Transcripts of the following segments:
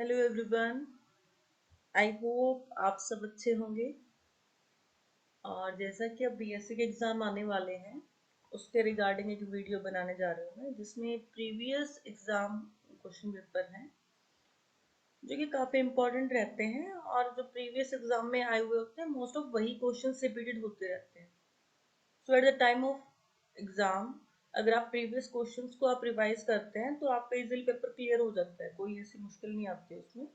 Hello everyone. I hope आप सब अच्छे होंगे। और जैसा कि अब बीएससी के एग्ज़ाम आने वाले हैं, उसके रिगार्डिंग एक वीडियो बनाने जा रही हूँ मैं, जिसमें प्रीवियस एग्ज़ाम क्वेश्चन पेपर हैं जो कि काफ़ी इंपॉर्टेंट रहते हैं, और जो प्रीवियस एग्ज़ाम में आए हुए होते हैं मोस्ट ऑफ वही क्वेश्चन रिपीटेड होते रहते हैं। So at the time of exam अगर आप प्रीवियस क्वेश्चंस को आप रिवाइज करते हैं तो आपका इजीली पेपर क्लियर हो जाता है, कोई ऐसी मुश्किल नहीं आती है उसमें।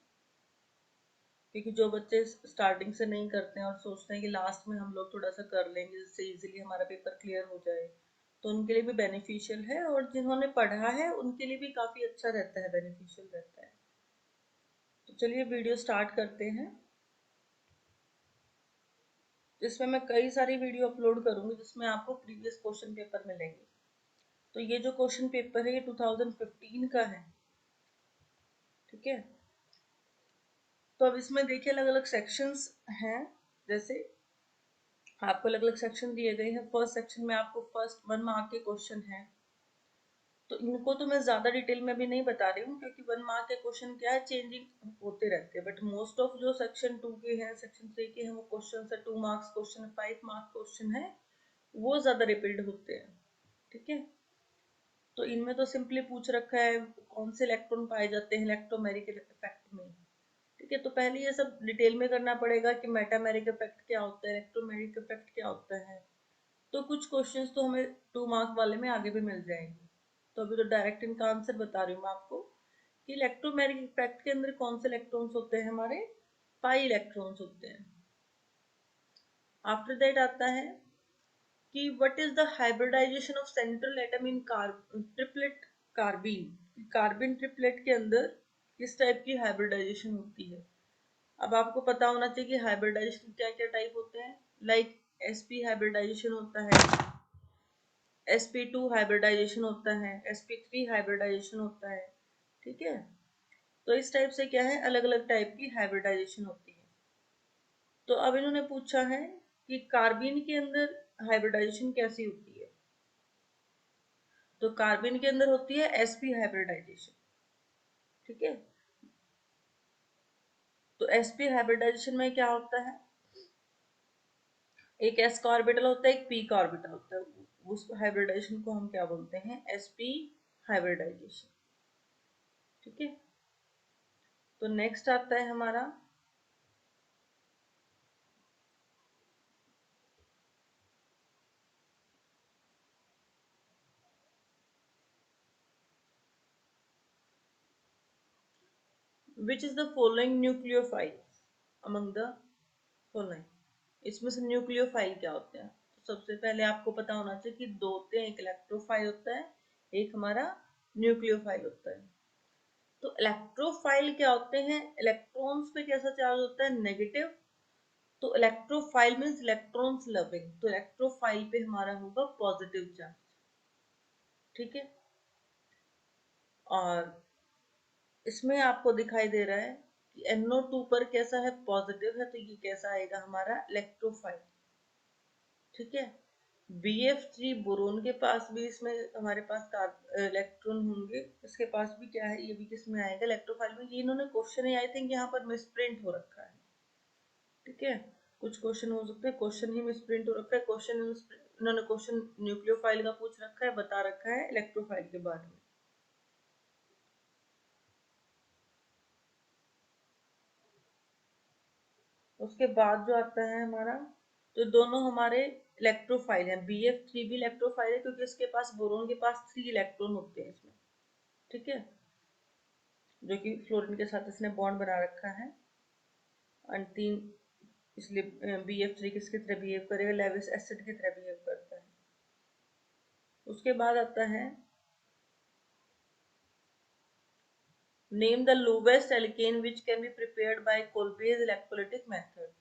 क्योंकि जो बच्चे स्टार्टिंग से नहीं करते हैं और सोचते हैं कि लास्ट में हम लोग थोड़ा सा कर लेंगे जिससे इजीली हमारा पेपर क्लियर हो जाए, तो उनके लिए भी बेनिफिशियल है, और जिन्होंने पढ़ा है उनके लिए भी काफ़ी अच्छा रहता है, बेनिफिशियल रहता है। तो चलिए वीडियो स्टार्ट करते हैं, जिसमें मैं कई सारी वीडियो अपलोड करूंगी जिसमें आपको प्रीवियस क्वेश्चन पेपर मिलेंगे। तो ये जो क्वेश्चन पेपर है ये 2015 का है, ठीक है। तो अब इसमें देखिए अलग अलग सेक्शंस हैं, जैसे आपको अलग अलग सेक्शन दिए गए हैं। फर्स्ट सेक्शन में आपको फर्स्ट 1 मार्क के क्वेश्चन हैं, तो इनको तो मैं ज़्यादा डिटेल में भी नहीं बता रही हूँ क्योंकि 1 मार्क के क्वेश्चन क्या है, चेंजिंग होते रहते हैं। बट मोस्ट ऑफ जो सेक्शन 2 के हैं, सेक्शन 3 के हैं, वो क्वेश्चन है 2 मार्क्स क्वेश्चन, 5 मार्क क्वेश्चन है, वो ज़्यादा रिपीट होते हैं, ठीक है। तो इनमें तो सिंपली पूछ रखा है कौन से इलेक्ट्रॉन पाए जाते हैं इलेक्ट्रोमेरिक इफेक्ट में, ठीक है। तो पहले ये सब डिटेल में करना पड़ेगा कि मेटामेरिक इफेक्ट क्या होता है, इलेक्ट्रोमेरिक इफेक्ट क्या होता है। तो कुछ क्वेश्चंस तो हमें 2 मार्क वाले में आगे भी मिल जाएंगे। तो अभी तो डायरेक्ट इनका आंसर बता रही हूँ मैं आपको कि इलेक्ट्रोमैग्नेटिक इफेक्ट के अंदर कौन से इलेक्ट्रॉन्स होते हैं, हमारे 5 इलेक्ट्रॉन्स होते हैं। आफ्टर दैट आता है कि what is the hybridization of central atom in triplet carbene. Carbon triplet के अंदर किस टाइप की हाइब्रिडाइजेशन होती है। अब आपको पता होना चाहिए कि हाइब्रिडाइजेशन क्या क्या टाइप होते हैं। लाइक sp हाइब्रिडाइजेशन होता है, sp2 हाइब्रिडाइजेशन होता है, sp3 हाइब्रिडाइजेशन होता है, ठीक है। तो इस टाइप से क्या है, अलग अलग टाइप की हाइब्रिडाइजेशन होती है। तो अब इन्होंने पूछा है कि कार्बन के अंदर हाइब्रिडाइजेशन कैसी होती है। तो कार्बन के अंदर होती है sp हाइब्रिडाइजेशन, ठीक है। तो sp हाइब्रिडाइजेशन में क्या होता है, एक s का ऑर्बिटल होता है, एक p का ऑर्बिटल होता है। उस हाइब्रिडाइजेशन को हम क्या बोलते हैं, sp हाइब्रिडाइजेशन, ठीक है। तो नेक्स्ट आता है हमारा which is the following nucleophiles among the following. इसमें से न्यूक्लियोफाइल क्या होते हैं। तो सबसे पहले आपको पता होना चाहिए कि दो होते हैं, एक इलेक्ट्रोफाइल होता है, एक हमारा न्यूक्लियोफाइल होता है। तो इलेक्ट्रोफाइल क्या होते हैं, इलेक्ट्रॉन्स पे कैसा चार्ज होता है, नेगेटिव। तो इलेक्ट्रोफाइल मीन्स इलेक्ट्रॉन्स लविंग, तो इलेक्ट्रोफाइल पे हमारा होगा पॉजिटिव चार्ज, ठीक है। और इसमें आपको दिखाई दे रहा है कि NO2 पर कैसा है, पॉजिटिव है, तो ये कैसा आएगा, हमारा इलेक्ट्रोफाइल, ठीक है। BF3 बोरोन के पास भी इसमें हमारे पास इलेक्ट्रॉन होंगे, इसके पास भी क्या है, ये भी किस में आएगा, इलेक्ट्रोफाइल में। ये इन्होंने क्वेश्चन ही आई थिंक यहाँ पर मिसप्रिंट हो रखा है, ठीक है। कुछ क्वेश्चन हो सकते हैं क्वेश्चन ही मिसप्रिंट हो रखा है, क्वेश्चन इन्होंने क्वेश्चन न्यूक्लियोफाइल का पूछ रखा है, बता रखा है इलेक्ट्रोफाइल के बारे में। उसके बाद जो आता है हमारा, तो दोनों हमारे इलेक्ट्रोफाइल हैं। BF3 भी इलेक्ट्रोफाइल है क्योंकि इसके पास, बोरोन के पास 3 इलेक्ट्रॉन होते हैं इसमें, ठीक है, जो कि फ्लोरीन के साथ इसने बॉन्ड बना रखा है। एंड 3, इसलिए BF3 किसकी तरह बिहेव करेगा, लेविस एसिड की तरह बिहेव करता है। उसके बाद आता है name the lowest alkane which can be prepared by Kolbe's electrolytic method.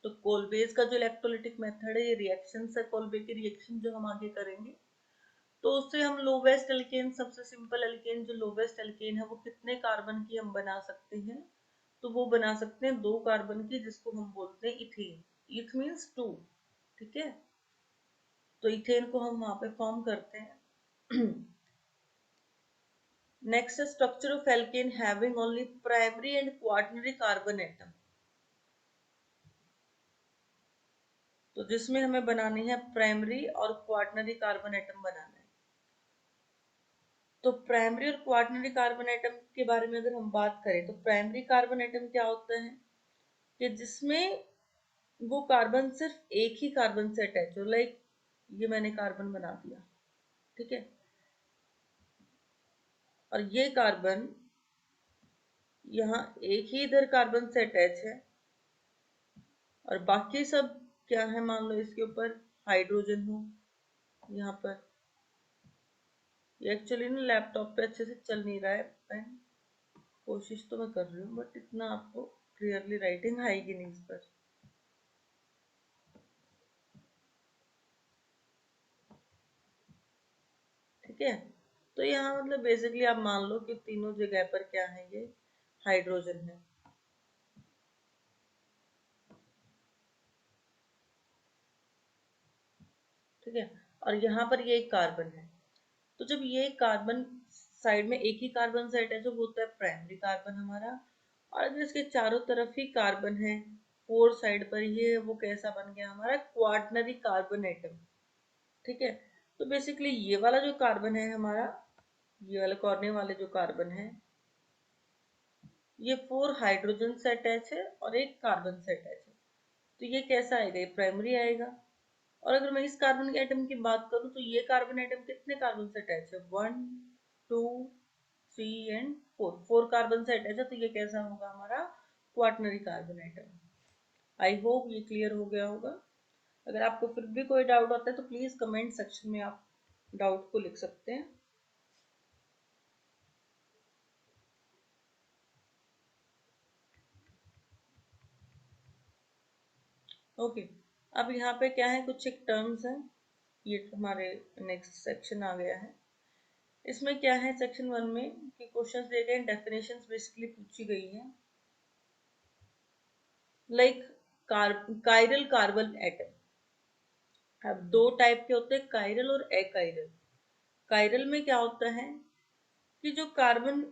तो कोलबेज का जो इलेक्ट्रोलिटिक मेथड है, ये रिएक्शन है, कोलबे की रिएक्शन जो हम आगे करेंगे, तो उससे हम लोवेस्ट एल्केन, सबसे सिंपल एल्केन जो लोवेस्ट एल्केन है, वो कितने कार्बन की हम बना सकते हैं। तो वो बना सकते हैं 2 कार्बन की, जिसको हम बोलते हैं इथेन। इथ मीन्स 2, ठीक है। तो इथेन को हम वहां पे फॉर्म करते हैं। Next structure of alkane having only primary and quaternary carbon atom. तो जिसमें हमें बनानी है प्राइमरी और क्वाaternary कार्बन एटम बनाना है। तो प्राइमरी और क्वाaternary कार्बन एटम के बारे में अगर हम बात करें तो प्राइमरी कार्बन एटम क्या होता है कि जिसमें वो कार्बन सिर्फ एक ही कार्बन से अटैच हो, लाइक ये मैंने कार्बन बना दिया, ठीक है, और ये कार्बन यहाँ एक ही इधर कार्बन से अटैच है और बाकी सब क्या है, मान लो इसके ऊपर हाइड्रोजन हो यहाँ पर। ये एक्चुअली ना लैपटॉप पे अच्छे से चल नहीं रहा है पेन, कोशिश तो मैं कर रही हूँ बट इतना आपको क्लियरली राइटिंग आएगी नहीं इस पर। ठीक है, तो यहाँ मतलब बेसिकली आप मान लो कि तीनों जगह पर क्या है, ये हाइड्रोजन है। ठीक है, और यहाँ पर ये एक कार्बन है। तो जब ये कार्बन साइड में एक ही कार्बन से अटैच होता है प्राइमरी कार्बन हमारा, और अगर इसके चारों तरफ ही कार्बन है, फोर साइड पर ही है, वो कैसा बन गया हमारा क्वाaternary कार्बन एटम। ठीक है, तो बेसिकली ये वाला जो कार्बन है हमारा, ये वाले कॉर्नर वाले जो कार्बन है, ये फोर हाइड्रोजन से अटैच है और एक कार्बन से अटैच है। तो ये कैसा आएगा, ये प्राइमरी आएगा। और अगर मैं इस कार्बन के एटम की बात करूं तो ये कार्बन एटम कितने कार्बन से अटैच है, 1 2 3 एंड 4, 4 कार्बन से अटैच है। तो ये कैसा होगा हमारा क्वाaternary कार्बन एटम। आई होप ये क्लियर हो गया होगा। अगर आपको फिर भी कोई डाउट आता है तो प्लीज कमेंट सेक्शन में आप डाउट को लिख सकते हैं। ओके, अब यहाँ पे क्या है, कुछ एक टर्म्स हैं, ये हमारे नेक्स्ट सेक्शन आ गया है। इसमें क्या है सेक्शन 1 में कि क्वेश्चंस दिए गए, डेफिनेशंस बेसिकली पूछी गई है, लाइक कायरल कार्बन एटम। अब दो टाइप के होते हैं, कायरल और अकायरल। कायरल में क्या होता है कि जो कार्बन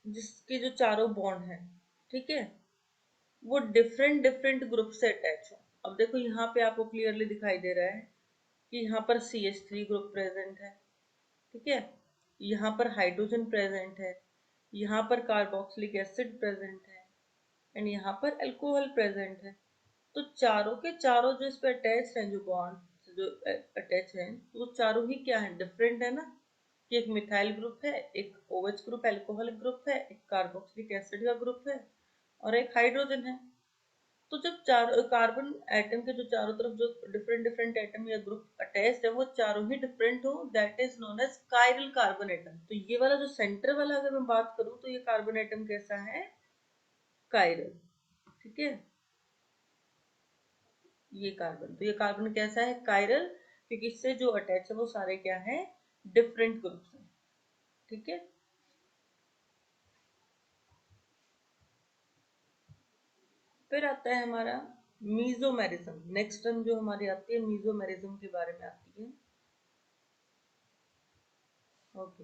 जिसके जो चारों बॉन्ड है, ठीक है, वो डिफरेंट डिफरेंट ग्रुप से अटैच है। अब देखो यहाँ पे आपको क्लियरली दिखाई दे रहा है कि यहाँ पर CH3 ग्रुप प्रेजेंट है, ठीक है, यहाँ पर हाइड्रोजन प्रेजेंट है, यहाँ पर कार्बोक्सिलिक एसिड प्रेजेंट है एंड यहाँ पर अल्कोहल प्रेजेंट है। तो चारों के चारों जो इस पे अटैच हैं, जो बॉन्ड जो अटैच हैं, तो वो चारों ही क्या है, डिफरेंट है ना, कि एक मिथाइल ग्रुप है, एक OH ग्रुप अल्कोहलिक ग्रुप है, एक कार्बोक्सिलिक एसिड का ग्रुप है और एक हाइड्रोजन है। तो जब चार कार्बन एटम के जो चारों तरफ जो डिफरेंट डिफरेंट एटम या ग्रुप अटैच्ड है, वो चारों ही डिफरेंट हो, that is known as chiral carbon atom. तो ये वाला जो सेंटर वाला अगर मैं बात करूं तो ये कार्बन एटम कैसा है, कायरल। ठीक है, ये कार्बन, तो ये कार्बन कैसा है, कायरल, क्योंकि इससे जो अटैच है वो सारे क्या है, डिफरेंट ग्रुप्स हैं। ठीक है, फिर आता है हमारा मीजोमेरिज्म। नेक्स्ट टर्म जो हमारी आती है मीजोमेरिज्म के बारे में आती है। ओके,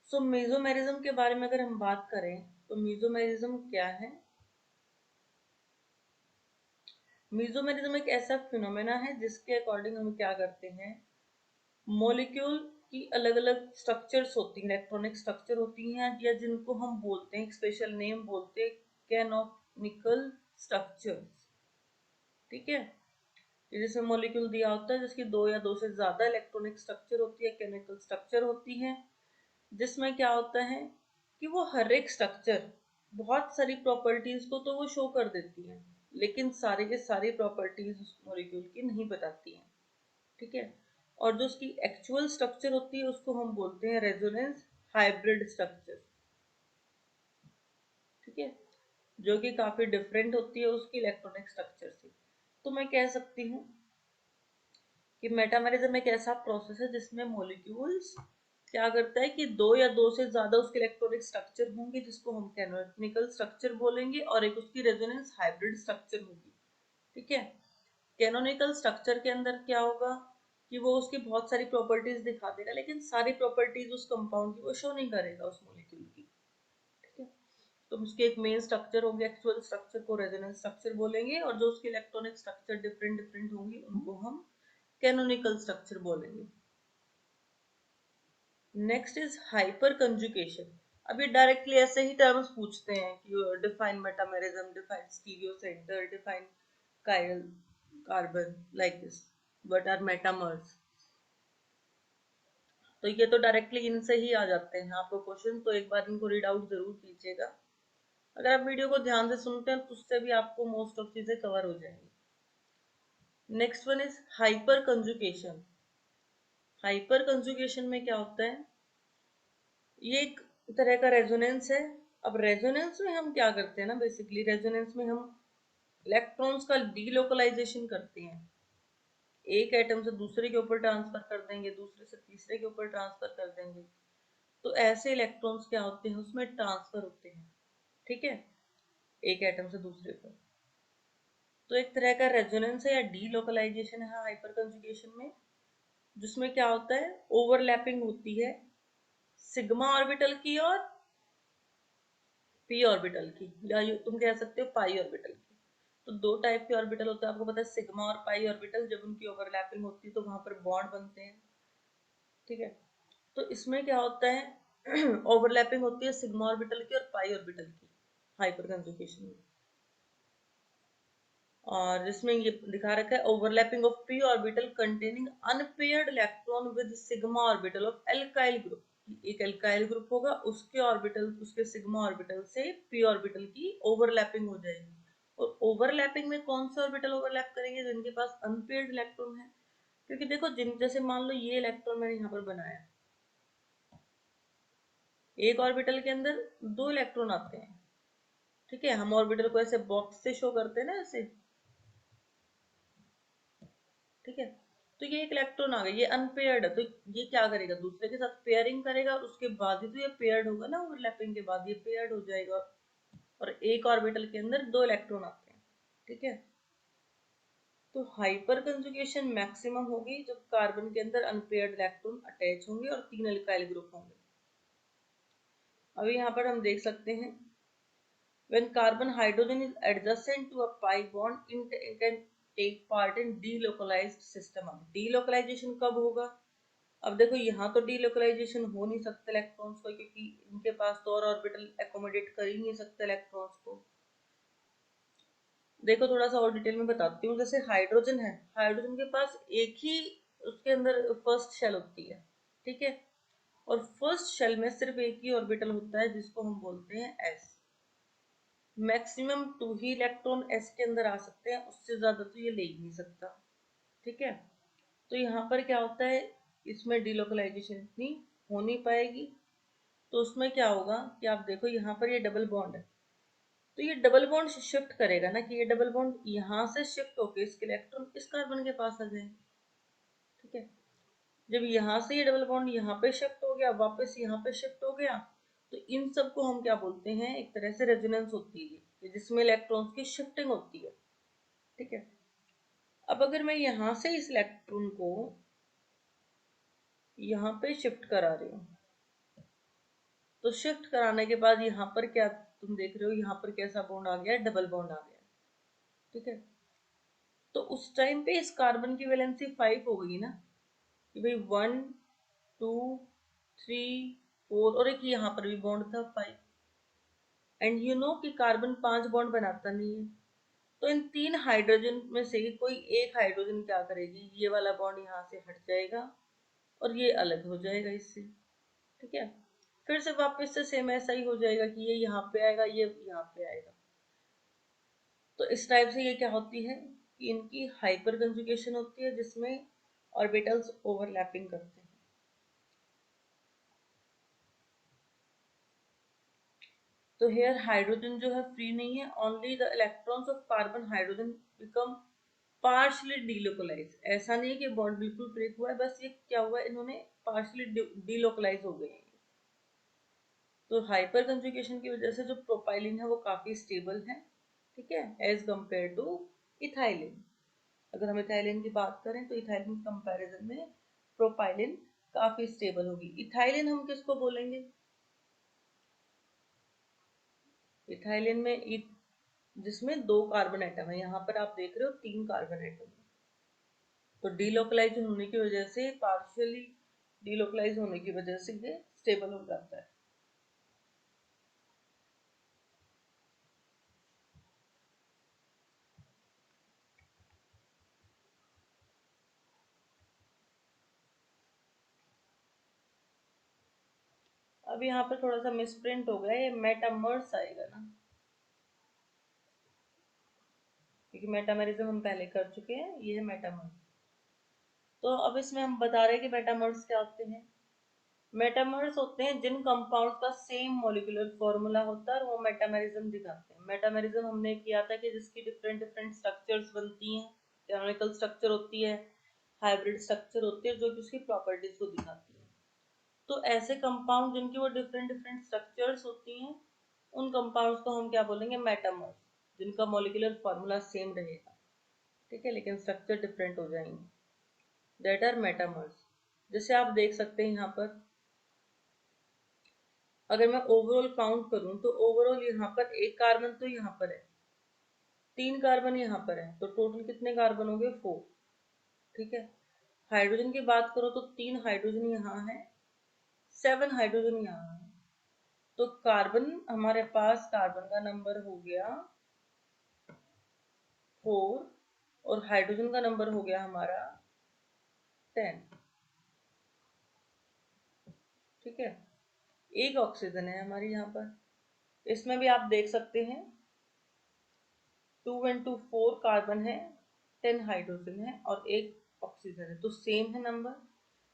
सो मीजोमेरिज्म के बारे में अगर हम बात करें तो मीजोमेरिज्म क्या है। मीजोमेरिज्म एक ऐसा फिनोमेना है जिसके अकॉर्डिंग हम क्या करते हैं, मॉलिक्यूल की अलग अलग स्ट्रक्चर्स होती हैं, इलेक्ट्रॉनिक स्ट्रक्चर होती हैं, या जिनको हम बोलते हैं एक स्पेशल नेम बोलते हैं कैनोनिकल स्ट्रक्चर्स। ठीक है, जिसमें मॉलिक्यूल दिया होता है जिसकी दो या दो से ज्यादा इलेक्ट्रॉनिक स्ट्रक्चर होती है, केमिकल स्ट्रक्चर होती है, जिसमें क्या होता है कि वो हर एक स्ट्रक्चर बहुत सारी प्रॉपर्टीज को तो वो शो कर देती है, लेकिन सारी के सारी प्रॉपर्टीज उस मॉलिक्यूल की नहीं बताती हैं। ठीक है, और जो उसकी एक्चुअल स्ट्रक्चर होती है उसको हम बोलते हैं रेजोनेंस हाइब्रिड स्ट्रक्चर। ठीक है, जो कि काफी डिफरेंट होती है उसकी इलेक्ट्रॉनिक स्ट्रक्चर से। तो मैं कह सकती हूँ कि मेटामेरिज्म एक ऐसा प्रोसेस है जिसमें मॉलिक्यूल्स क्या करता है कि दो या दो से ज्यादा उसके इलेक्ट्रॉनिक स्ट्रक्चर होंगे जिसको हम कैनोनिकल स्ट्रक्चर बोलेंगे, और एक उसकी रेजोनेंस हाइब्रिड स्ट्रक्चर होगी। ठीक है, कैनोनिकल स्ट्रक्चर के अंदर क्या होगा कि वो उसकी बहुत सारी प्रॉपर्टीज दिखा देगा, लेकिन सारी प्रॉपर्टीज उस कंपाउंड की वो शो नहीं करेगा उस मॉलिक्यूल की। ठीक है, तो उसके एक मेन स्ट्रक्चर होंगे, एक्चुअल स्ट्रक्चर को रेजोनेंस स्ट्रक्चर बोलेंगे, और जो उसके इलेक्ट्रॉनिक स्ट्रक्चर डिफरेंट डिफरेंट होंगी उनको हम कैनोनिकल स्ट्रक्चर बोलेंगे। Next is hyperconjugation. अब ये डायरेक्टली ऐसे ही टर्म्स पूछते हैं कि define metamerism, define stereocentre, define chiral carbon, like this, what are metamers. तो ये तो डायरेक्टली इनसे ही आ जाते हैं आपको क्वेश्चन, तो एक बार इनको रीड आउट जरूर कीजिएगा। अगर आप वीडियो को ध्यान से सुनते हैं तो उससे भी आपको मोस्ट ऑफ चीजें कवर हो जाएंगी। Next one is hyper conjugation. Hyper conjugation में क्या होता है, ये एक तरह का रेजोनेंस है। अब रेजोनेंस में हम क्या करते हैं ना, बेसिकली रेजोनेंस में हम इलेक्ट्रॉन्स का डीलोकलाइजेशन करते हैं, एक एटम से दूसरे के ऊपर ट्रांसफर कर देंगे, दूसरे से तीसरे के ऊपर ट्रांसफर कर देंगे। तो ऐसे इलेक्ट्रॉन्स क्या होते हैं, उसमें ट्रांसफर होते हैं। ठीक है, एक एटम से दूसरे पर। तो एक तरह का रेजोनेंस है या डीलोकलाइजेशन है हाइपर कंजुगेशन में, जिसमें क्या होता है, ओवरलैपिंग होती है सिग्मा ऑर्बिटल की और पी ऑर्बिटल की, या तुम कह सकते हो पाई ऑर्बिटल की। तो दो टाइप के ऑर्बिटल होते हैं, आपको पता है, सिग्मा और पाई ऑर्बिटल। जब उनकी ओवरलैपिंग होती है तो वहां पर बॉन्ड बनते हैं। ठीक है, तो इसमें क्या होता है ओवरलैपिंग होती है सिग्मा ऑर्बिटल की और पाई ऑर्बिटल की हाइपर कंजुगेशन में। और जिसमें ये दिखा रखा है overlapping of P orbital containing unpaired electron with sigma orbital of alkyl group. एक एल्काइल ग्रुप होगा, उसके ऑर्बिटल, उसके सिग्मा ऑर्बिटल से पी ऑर्बिटल की ओवरलैपिंग हो जाएगी। और ओवरलैपिंग में कौन से ऑर्बिटल ओवरलैप करेंगे, जिनके पास अनपेयर्ड इलेक्ट्रॉन है। क्योंकि देखो, जिन जैसे मान लो ये इलेक्ट्रॉन मैंने यहाँ पर बनाया, एक ऑर्बिटल के अंदर दो इलेक्ट्रॉन आते हैं। ठीक है, हम ऑर्बिटल को ऐसे बॉक्स से शो करते हैं ना, ऐसे। ठीक है, तो ये एक इलेक्ट्रॉन आ गया, ये अनपेयर्ड है, तो ये क्या करेगा, दूसरे के साथ पेयरिंग करेगा, और उसके बाद ही तो ये पेयर्ड होगा ना, ओवरलैपिंग के बाद ये पेयर्ड हो जाएगा। और एक ऑर्बिटल के अंदर दो इलेक्ट्रॉन आते हैं। ठीक है, तो हाइपर कंजुगेशन मैक्सिमम होगी जब कार्बन के अंदर अनपेयर्ड इलेक्ट्रॉन अटैच होंगे और तीन अल्काइल ग्रुप होंगे। अभी यहाँ पर हम देख सकते हैं, when carbon hydrogen is adjacent to a pi bond, it can take part in delocalized system। अब delocalization कब होगा, अब देखो यहाँ तो डीलोकलाइजेशन हो नहीं सकता इलेक्ट्रॉन्स को, क्योंकि इनके पास तो और ऑर्बिटल एकोमोडेट कर ही नहीं सकते इलेक्ट्रॉन्स को। देखो थोड़ा सा और डिटेल में बताती हूँ। जैसे हाइड्रोजन है, हाइड्रोजन के पास एक ही उसके अंदर फर्स्ट शेल होती है। ठीक है, और फर्स्ट शेल में सिर्फ एक ही ऑर्बिटल होता है, जिसको हम बोलते हैं एस। मैक्सिमम टू ही इलेक्ट्रॉन एस के अंदर आ सकते हैं, उससे ज्यादा तो ये ले ही नहीं सकता। ठीक है, तो यहाँ पर क्या होता है, इसमें डीलोकलाइजेशन इतनी हो नहीं पाएगी। तो उसमें क्या होगा कि आप देखो यहाँ पर ये डबल बॉन्ड है, तो ये डबल बॉन्ड शिफ्ट करेगा ना, कि ये डबल बॉन्ड यहाँ से शिफ्ट होके इसके इलेक्ट्रॉन इस कार्बन के पास आ जाए। ठीक है, जब यहाँ से ये डबल बॉन्ड यहाँ पे शिफ्ट हो गया, वापस यहाँ पे शिफ्ट हो गया, तो इन सब को हम क्या बोलते हैं, एक तरह से रेजोनेंस होती है ये, जिसमें इलेक्ट्रॉन्स की शिफ्टिंग होती है। ठीक है, अब अगर मैं यहाँ से इस इलेक्ट्रॉन को यहाँ पे शिफ्ट करा रही हूँ, तो शिफ्ट कराने के बाद यहाँ पर क्या तुम देख रहे हो, यहाँ पर कैसा बॉन्ड आ गया, डबल बॉन्ड आ गया। ठीक है, तो उस टाइम पे इस कार्बन की वैलेंसी 5 हो गई ना, कि भाई 1 2 3 4, और एक यहाँ पर भी बॉन्ड था 5। एंड यू नो कि कार्बन 5 बॉन्ड बनाता नहीं है, तो इन तीन हाइड्रोजन में से कोई एक हाइड्रोजन क्या करेगी, ये वाला बॉन्ड यहाँ से हट जाएगा और ये अलग हो जाएगा इससे। ठीक है, फिर से वापस से सेम ऐसा ही हो जाएगा कि ये यहाँ पे आएगा, ये यहाँ पे आएगा। तो इस टाइप से ये क्या होती है कि इनकी हाइपर कंजुगेशन होती है, जिसमें ऑर्बिटल्स ओवरलैपिंग करते हैं। तो हेयर हाइड्रोजन जो है फ्री नहीं है, only the electrons of carbon hydrogen become partially delocalise. ऐसा नहीं है कि बॉन्ड बिल्कुल ब्रेक हुआ है, बस ये क्या हुआ है, इन्होंने पार्शली डीलोकलाइज हो गए हैं। तो हाइपर कंजुगेशन की वजह से जो प्रोपाइलिन है वो काफी स्टेबल है। ठीक है, एज कंपेयर टू इथाइलिन। अगर हम इथाइलिन की बात करें तो इथाइलिन कंपैरिजन में प्रोपाइलिन काफी स्टेबल होगी। इथाइलिन हम किसको बोलेंगे? इथाइलिन में जिसमें 2 कार्बन एटम है, यहाँ पर आप देख रहे हो 3 कार्बन एटम, तो डीलोकलाइज होने की वजह से, पार्शियली डीलोकलाइज होने की वजह से ये स्टेबल हो जाता है। अब यहाँ पे थोड़ा सा मिसप्रिंट हो गया, ये मेटामर्स आएगा ना, क्योंकि मेटामेरिज्म हम पहले कर चुके हैं, ये है मेटामर्स। तो अब इसमें हम बता रहे हैं कि मेटामर्स क्या होते हैं। मेटामर्स होते हैं जिन कंपाउंड का सेम मॉलिक्यूलर फॉर्मूला होता है और वो मेटामेरिज्म दिखाते हैं। मेटामेरिज्म हमने किया था कि जिसकी डिफरेंट डिफरेंट स्ट्रक्चर्स बनती हैं, कैनोनिकल स्ट्रक्चर होती है, हाइब्रिड स्ट्रक्चर होती है, जो कि उसकी प्रॉपर्टीज को दिखाती है। तो ऐसे कंपाउंड जिनकी वो डिफरेंट डिफरेंट स्ट्रक्चर्स होती हैं, उन कंपाउंड्स को हम क्या बोलेंगे? मेटामर्स, जिनका मॉलिक्यूलर फॉर्मूला सेम रहेगा, ठीक है, लेकिन स्ट्रक्चर डिफरेंट हो जाएंगे, दैट आर मेटामर्स। जैसे आप देख सकते हैं यहाँ पर, अगर मैं ओवरऑल काउंट करूं तो ओवरऑल यहाँ पर एक कार्बन तो यहाँ पर है, 3 कार्बन यहाँ पर है, तो टोटल कितने कार्बन हो गए? 4, ठीक है। हाइड्रोजन की बात करो तो 3 हाइड्रोजन यहाँ है, 7 हाइड्रोजन यहाँ है, तो कार्बन हमारे पास, कार्बन का नंबर हो गया 4 और हाइड्रोजन का नंबर हो गया हमारा 10, ठीक है। एक ऑक्सीजन है हमारी यहाँ पर, इसमें भी आप देख सकते हैं 2 and 2 4 कार्बन है, 10 हाइड्रोजन है और एक ऑक्सीजन है, तो सेम है नंबर।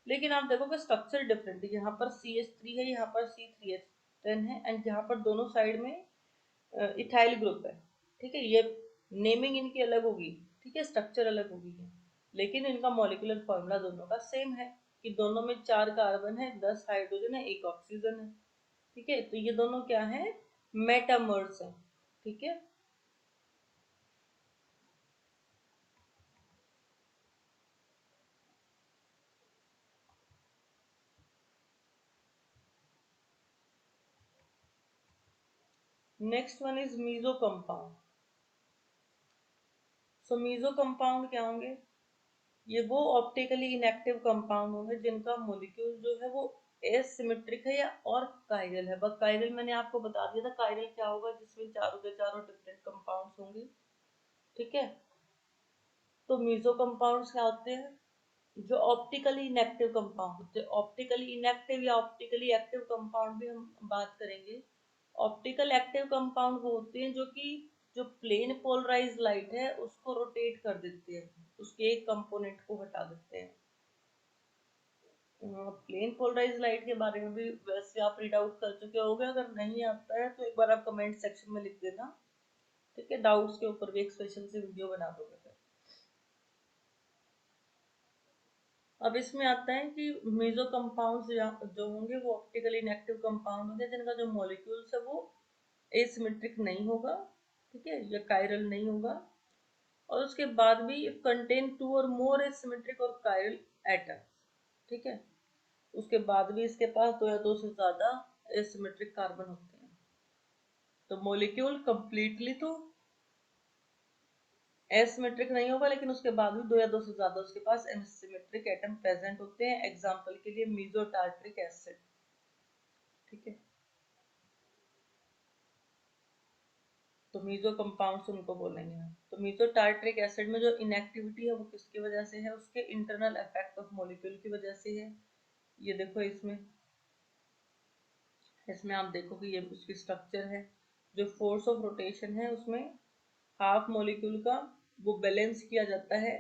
लेकिन आप देखोगे स्ट्रक्चर डिफरेंट है, यहाँ पर CH3 है, यहाँ पर C3H10 है, एंड यहाँ पर दोनों साइड में इथाइल ग्रुप है, ठीक है। ये नेमिंग इनकी अलग होगी, ठीक है, स्ट्रक्चर अलग होगी, लेकिन इनका मॉलिक्यूलर फॉर्मूला दोनों का सेम है कि दोनों में 4 कार्बन है, 10 हाइड्रोजन है, एक ऑक्सीजन है, ठीक है। तो ये दोनों क्या है? मेटामर्स है, ठीक है। Next one is meso compound. So meso compound क्या होंगे? ये वो ऑप्टिकली इनएक्टिव कंपाउंड होंगे जिनका मॉलिक्यूल जो है वो एसिमेट्रिक है या और कायरल है। बस कायरल मैंने आपको बता दिया था, कायरल क्या होगा, जिसमें चारों के चारों डिफरेंट कंपाउंड्स होंगे, ठीक है। तो मीजो कंपाउंड्स क्या होते हैं? जो ऑप्टिकली इनएक्टिव कंपाउंड होते हैं। ऑप्टिकली इनएक्टिव या ऑप्टिकली एक्टिव कंपाउंड भी हम बात करेंगे। ऑप्टिकल एक्टिव कंपाउंड वो होते हैं जो कि जो प्लेन पोलराइज लाइट है उसको रोटेट कर देते हैं, उसके एक कंपोनेंट को हटा देते हैं। प्लेन पोलराइज लाइट के बारे में भी वैसे आप रीड आउट कर चुके होंगे, अगर नहीं आता है तो एक बार आप कमेंट सेक्शन में लिख देना, ठीक है। डाउट्स के ऊपर भी एक स्पेशल से वीडियो बना दोगे फिर। अब इसमें आता है कि मेजो कंपाउंड्स जो होंगे वो ऑप्टिकली इनएक्टिव कंपाउंड होंगे जिनका जो मॉलिक्यूल्स है वो एसिमेट्रिक नहीं होगा, ठीक है, या कायरल नहीं होगा, और उसके बाद भी कंटेन 2 और मोर एसिमेट्रिक और कायरल एटम्स, ठीक है। उसके बाद भी इसके पास 2 या 2 से ज्यादा एसिमेट्रिक कार्बन होते हैं। तो मॉलिक्यूल कंप्लीटली तो एसिमेट्रिक नहीं होगा, लेकिन उसके बाद भी 2 या 2 से ज्यादा उसके पास एसिमेट्रिक एटम प्रेजेंट होते हैं। एग्जाम्पल के लिए मीजो टार्ट्रिक एसिड, ठीक है। तो मीजो कंपाउंड्स उनको बोलेंगे हम। तो मीजो टार्ट्रिक एसिड में जो इनएक्टिविटी है वो किसकी वजह से है? उसके इंटरनल इफेक्ट ऑफ मॉलिक्यूल की वजह से है। ये देखो इसमें, इसमें आप देखो कि ये उसकी स्ट्रक्चर है, जो फोर्स ऑफ रोटेशन है उसमें हाफ मॉलिक्यूल का वो बैलेंस किया जाता है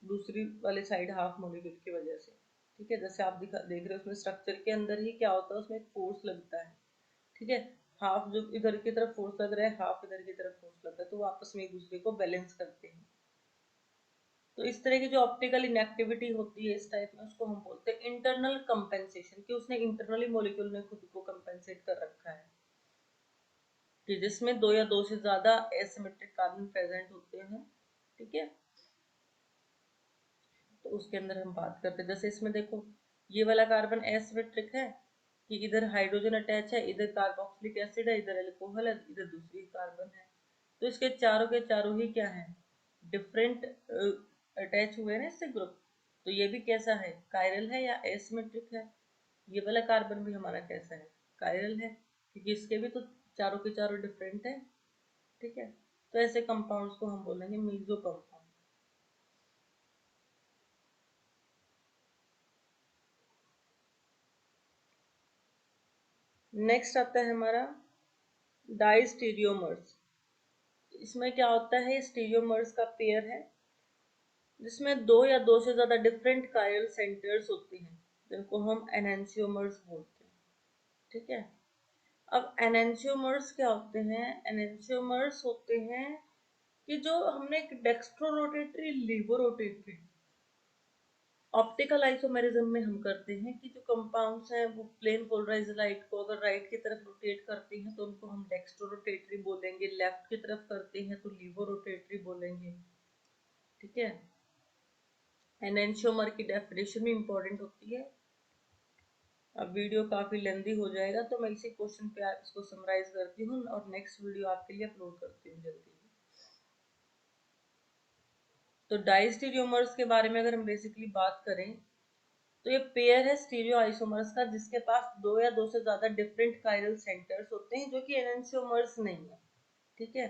दूसरी वाले साइड हाफ मॉलिक्यूल की वजह से, ठीक है। जैसे आप देख रहे हो उसमें स्ट्रक्चर के अंदर ही क्या होता है, उसमें एक फोर्स लगता है, ठीक है। हाफ जो इधर की तरफ फोर्स लग रहा है, हाफ इधर की तरफ फोर्स लगता है, तो वो आपस में एक दूसरे को बैलेंस करते हैं। तो इस तरह की जो ऑप्टिकल इनएक्टिविटी होती है इस टाइप में, उसको हम बोलते हैं इंटरनल कंपेंसेशन, कि उसने इंटरनली मॉलिक्यूल ने खुद को कंपेंसेट कर रखा है, कि जिसमें 2 या 2 से ज्यादा एसिमेट्रिक कार्बन प्रेजेंट होते हैं, ठीक है। उसके अंदर हम बात करते हैं। जैसे इसमें देखो ये वाला कार्बन एसिमेट्रिक है कि इधर हाइड्रोजन अटैच है, इधर कार्बोक्सिलिक एसिड है, इधर अल्कोहल है, इधर दूसरी कार्बन है। तो इसके चारों के चारों ही क्या है, डिफरेंट अटैच हुए ना इससे ग्रुप। तो ये भी कैसा है, कायरल है या एसिमेट्रिक है। ये वाला कार्बन भी हमारा कैसा है, कायरल है, क्योंकि इसके भी तो चारों के चारों डिफरेंट है। ठीक है, तो ऐसे कंपाउंड्स को हम बोलेंगे मीजो कंपाउंड। नेक्स्ट आता है हमारा डाइस्टीरियोमर्स। इसमें क्या होता है, स्टीरियोमर्स का पेयर है जिसमें दो या दो से ज्यादा डिफरेंट कायरल सेंटर्स होते हैं, जिनको हम एनेंशियोमर्स बोलते हैं। ठीक है, अब एनेंशियोमर्स क्या होते हैं, एनेंशियोमर्स होते हैं कि जो हमने एक dextrorotatory, laevorotatory, optical isomerism में हम करते हैं कि जो कंपाउंड्स हैं वो प्लेन पोलराइज लाइट को अगर राइट की तरफ रोटेट करते हैं तो उनको हम डेक्स्ट्रो रोटेटरी बोलेंगे, लेफ्ट की तरफ करते हैं तो लीवो रोटेटरी बोलेंगे। ठीक है, एनेंशियोमर की डेफिनेशन भी इंपॉर्टेंट होती है। अब वीडियो काफी लेंदी हो जाएगा तो मैं इसी क्वेश्चन पे इसको समराइज करती हूँ और नेक्स्ट वीडियो आपके लिए अपलोड करती हूँ जल्दी। तो डाइस्टीरियोमर्स के बारे में अगर हम बेसिकली बात करें तो ये पेयर है स्टीरियो आइसोमर्स का जिसके पास दो या दो से ज्यादा डिफरेंट कायरल सेंटर्स होते हैं जो कि एनेंशियोमर्स नहीं है। ठीक है,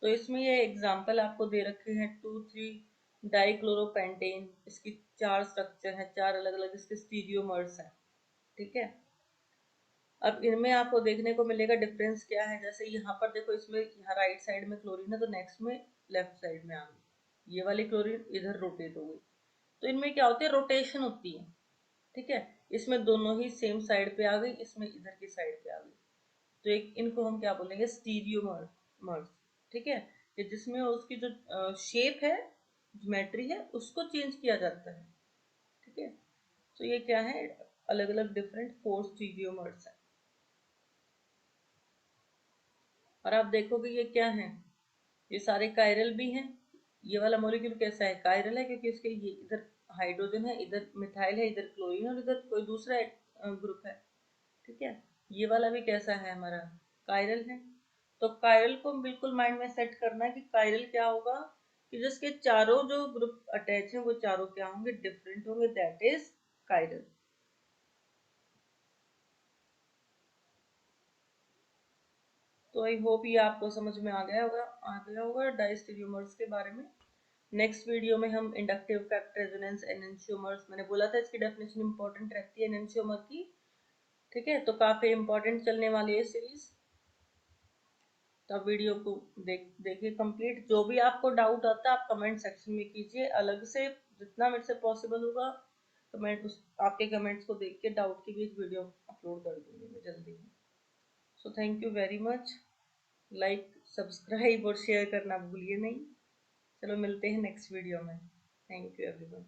तो इसमें ये एग्जांपल आपको दे रखे हैं 2,3 डाइक्लोरोपेंटेन, इसकी चार स्ट्रक्चर है, चार अलग अलग इसके स्टीरियोमर्स हैं। ठीक है, अब इनमें आपको देखने को मिलेगा डिफरेंस क्या है। जैसे यहाँ पर देखो, इसमें यहाँ राइट साइड में क्लोरीन है तो नेक्स्ट में लेफ्ट साइड में आ गई, ये वाली क्लोरीन इधर रोटेट हो गई। तो इनमें क्या होती है, रोटेशन होती है। ठीक है, इसमें दोनों ही सेम साइड पे आ गई, इसमें इधर की साइड पे आ गई। तो एक इनको हम क्या बोलेंगे, स्टीरियोमर्स। ठीक है, कि जिसमें उसकी जो शेप है, ज्योमेट्री है, उसको चेंज किया जाता है। ठीक है, तो ये क्या है, अलग अलग डिफरेंट फोर स्टीरियोमर्स है। और आप देखोगे ये क्या है, ये सारे कायरल भी हैं। ये वाला मॉलिक्यूल कैसा है, कायरल है, क्योंकि इसके ये इधर हाइड्रोजन है, इधर मिथाइल है, इधर क्लोरीन और इधर कोई दूसरा ग्रुप है। ठीक है, ये वाला भी कैसा है हमारा, कायरल है। तो कायरल को बिल्कुल माइंड में सेट करना है कि कायरल क्या होगा, कि जिसके चारों जो ग्रुप अटैच है वो चारों क्या होंगे, डिफरेंट होंगे, दैट इज कायरल। तो आई होप ये आपको समझ में आ गया होगा डाइस्टीरियोमर्स के बारे में। नेक्स्ट वीडियो में हम इंडक्टिव इफेक्ट, रेजोनेंस, एनेंशियोमर्स, मैंने बोला था इसकी डेफिनेशन इंपॉर्टेंट रहती है एनेंशियोमर की। ठीक है, तो काफी इंपॉर्टेंट चलने वाली है सीरीज। तो आप वीडियो को देखिए कंप्लीट। जो भी आपको डाउट आता है आप कमेंट सेक्शन में कीजिए, अलग से जितना मेरे से पॉसिबल होगा कमेंट, आपके कमेंट्स को देख के डाउट की भी एक वीडियो अपलोड कर दूंगी मैं जल्दी ही। So thank you very much. Like, subscribe और शेयर करना भूलिए नहीं। चलो मिलते हैं नेक्स्ट वीडियो में। Thank you everyone.